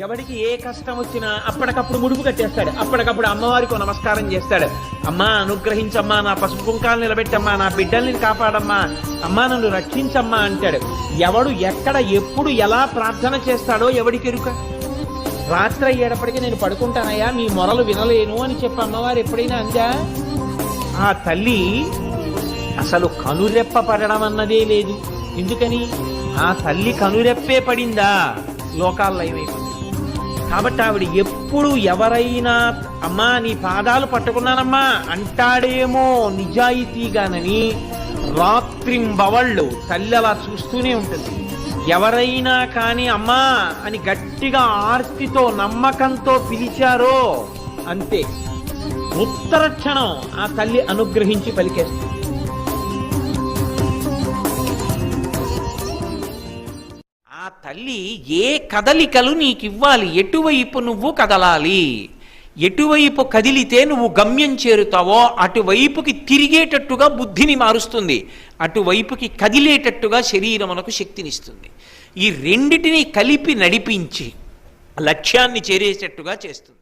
ఎవరికి ఏ కష్టం వచ్చినా అప్పటికప్పుడు ముడుపు కట్టేస్తాడు, అప్పటికప్పుడు అమ్మవారికి నమస్కారం చేస్తాడు. అమ్మా అనుగ్రహించమ్మా, నా పసుపు కుంకాలు నిలబెట్టమ్మా, నా బిడ్డల్ని కాపాడమ్మా, అమ్మా నన్ను రక్షించమ్మా అంటాడు. ఎవడు ఎక్కడ ఎప్పుడు ఎలా ప్రార్థన చేస్తాడో ఎవడికి ఎరుక. రాత్రి అయ్యేటప్పటికీ నేను పడుకుంటానయ్యా, మీ మొరలు వినలేను అని చెప్పి అమ్మవారు ఎప్పుడైనా అందా? ఆ తల్లి అసలు కనురెప్ప పడడం అన్నదే లేదు. ఎందుకని? ఆ తల్లి కనురెప్పే పడిందా లోకాల్లో అయిపోయింది. కాబట్టి ఆవిడ ఎప్పుడు ఎవరైనా అమ్మా నీ పాదాలు పట్టుకున్నానమ్మా అంటాడేమో నిజాయితీగానని రాత్రింబవళ్ళు తల్లి అలా చూస్తూనే ఉంటుంది. ఎవరైనా కానీ అమ్మా అని గట్టిగా ఆర్తితో నమ్మకంతో పిలిచారో అంతే, ఉత్తర క్షణం ఆ తల్లి అనుగ్రహించి పలికేస్తుంది. ఆ తల్లి ఏ కదలికలు నీకివ్వాలి, ఎటువైపు నువ్వు కదలాలి, ఎటువైపు కదిలితే నువ్వు గమ్యం చేరుతావో అటువైపుకి తిరిగేటట్టుగా బుద్ధిని మారుస్తుంది, అటువైపుకి కదిలేటట్టుగా శరీరమునకు శక్తినిస్తుంది. ఈ రెండిటిని కలిపి నడిపించి లక్ష్యాన్ని చేరేటట్టుగా చేస్తుంది.